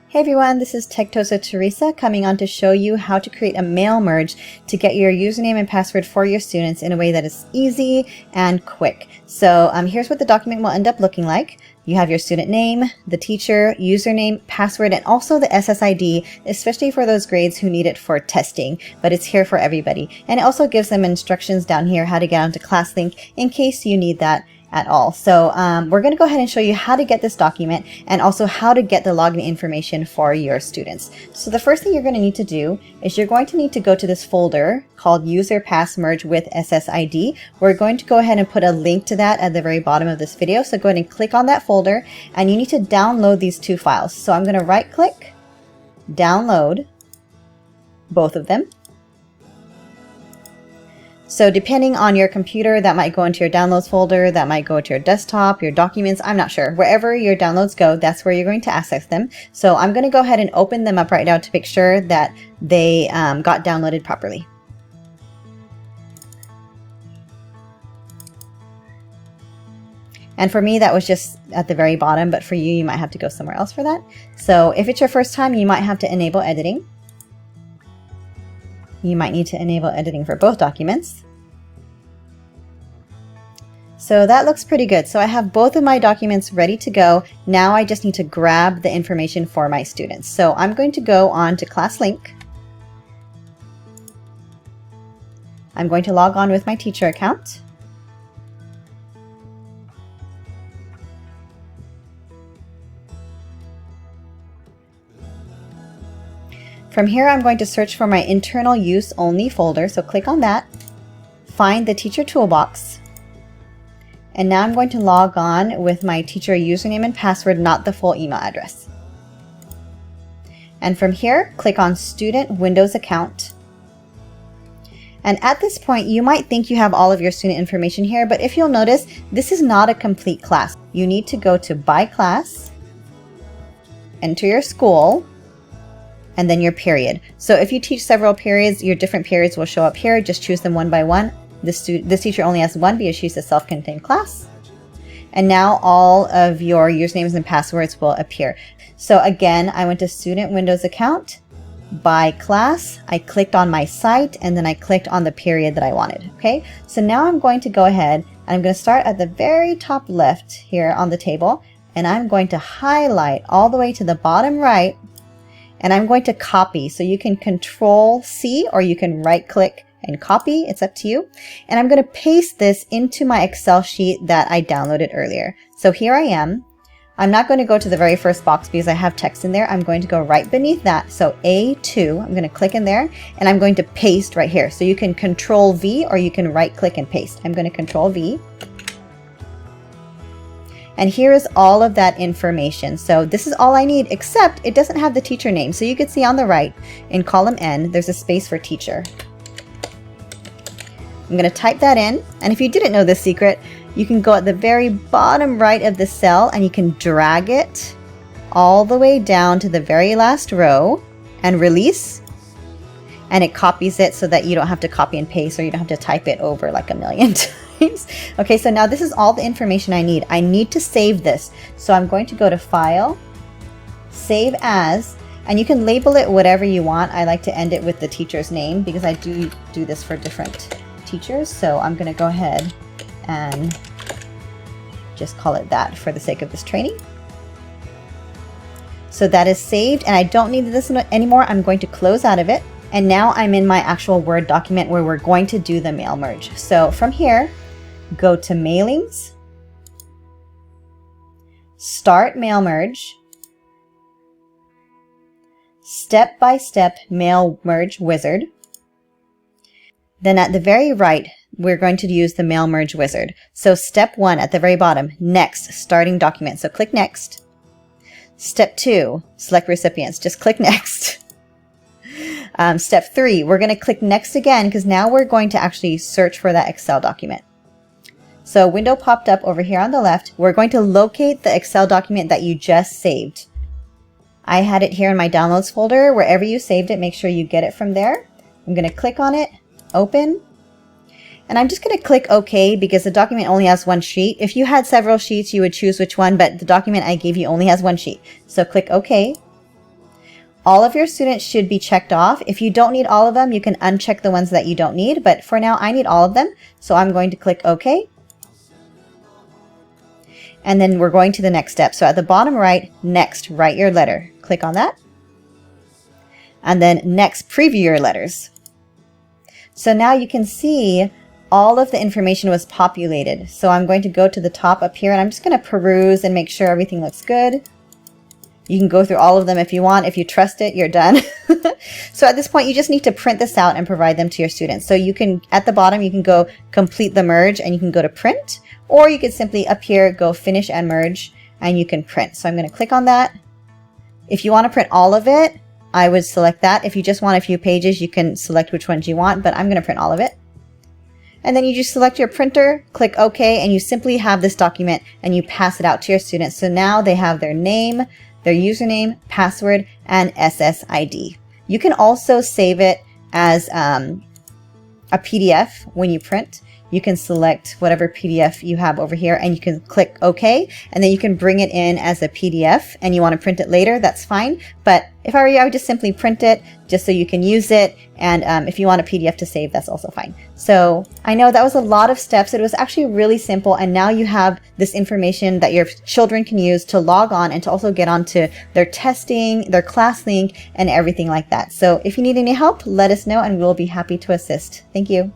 Hey everyone, this is Techtosa Teresa coming on to show you how to create a mail merge to get your username and password for your students in a way that is easy and quick. So here's what the document will end up looking like. You have your student name, the teacher, username, password, and also the SSID, especially for those grades who need it for testing, but it's here for everybody. And it also gives them instructions down here how to get onto ClassLink in case you need that at all. So we're going to go ahead and show you how to get this document and also how to get the login information for your students. So the first thing you're going to need to do is you're going to need to go to this folder called User Pass Merge with SSID. We're going to go ahead and put a link to that at the very bottom of this video. So go ahead and click on that folder and you need to download these two files. So I'm going to right click, download both of them. So depending on your computer, that might go into your downloads folder, that might go to your desktop, your documents, I'm not sure. Wherever your downloads go, that's where you're going to access them. So I'm going to go ahead and open them up right now to make sure that they got downloaded properly. And for me, that was just at the very bottom, but for you, you might have to go somewhere else for that. So if it's your first time, you might have to enable editing. You might need to enable editing for both documents. So that looks pretty good. So I have both of my documents ready to go. Now I just need to grab the information for my students. So I'm going to go on to ClassLink. I'm going to log on with my teacher account. From here, I'm going to search for my internal use only folder. So click on that, find the teacher toolbox. And now I'm going to log on with my teacher username and password, not the full email address. And from here, click on Student Windows Account. And at this point, you might think you have all of your student information here, but if you'll notice, this is not a complete class. You need to go to By Class, enter your school, and then your period. So if you teach several periods, your different periods will show up here. Just choose them one by one. This teacher only has one because she's a self-contained class. And now all of your usernames and passwords will appear. So again, I went to Student Windows Account, By Class, I clicked on my site, and then I clicked on the period that I wanted. Okay, so now I'm going to go ahead and I'm going to start at the very top left here on the table, and I'm going to highlight all the way to the bottom right. And I'm going to copy. So you can Control C or you can right click and copy. It's up to you. And I'm going to paste this into my Excel sheet that I downloaded earlier. So here I am. I'm not going to go to the very first box because I have text in there. I'm going to go right beneath that. So A2, I'm going to click in there and I'm going to paste right here. So you can Control V or you can right click and paste. I'm going to Control V. And here is all of that information. So this is all I need, except it doesn't have the teacher name. So you can see on the right in column N, there's a space for teacher. I'm going to type that in. And if you didn't know this secret, you can go at the very bottom right of the cell and you can drag it all the way down to the very last row and release. And it copies it so that you don't have to copy and paste or you don't have to type it over like a million times. Okay, so now this is all the information I need. I need to save this. So I'm going to go to File, Save As, and you can label it whatever you want. I like to end it with the teacher's name because I do this for different teachers. So I'm going to go ahead and just call it that for the sake of this training. So that is saved and I don't need this anymore. I'm going to close out of it. And now I'm in my actual Word document where we're going to do the mail merge. So from here, go to Mailings, Start Mail Merge, Step-by-Step Mail Merge Wizard. Then at the very right, we're going to use the Mail Merge Wizard. So step 1 at the very bottom, Next, Starting Document. So click Next. Step 2, Select Recipients. Just click Next. Step 3, we're going to click Next again because now we're going to actually search for that Excel document. So a window popped up over here on the left. We're going to locate the Excel document that you just saved. I had it here in my Downloads folder. Wherever you saved it, make sure you get it from there. I'm going to click on it, Open. And I'm just going to click OK because the document only has one sheet. If you had several sheets, you would choose which one, but the document I gave you only has one sheet. So click OK. All of your students should be checked off. If you don't need all of them, you can uncheck the ones that you don't need, but for now I need all of them, so I'm going to click OK. And then we're going to the next step. So at the bottom right, next, write your letter. Click on that. And then next, preview your letters. So now you can see all of the information was populated. So I'm going to go to the top up here and I'm just going to peruse and make sure everything looks good. You can go through all of them if you want. If you trust it, you're done. So at this point, you just need to print this out and provide them to your students. So you can, at the bottom, you can go complete the merge and you can go to print, or you could simply up here, go finish and merge and you can print. So I'm going to click on that. If you want to print all of it, I would select that. If you just want a few pages, you can select which ones you want, but I'm going to print all of it. And then you just select your printer, click OK, and you simply have this document and you pass it out to your students. So now they have their name, their username, password, and SSID. You can also save it as a PDF when you print. You can select whatever PDF you have over here and you can click OK, and then you can bring it in as a PDF and you want to print it later, that's fine. But if I were you, I would just simply print it just so you can use it. And if you want a PDF to save, that's also fine. So I know that was a lot of steps. It was actually really simple. And now you have this information that your children can use to log on and to also get onto their testing, their class link, and everything like that. So if you need any help, let us know and we'll be happy to assist. Thank you.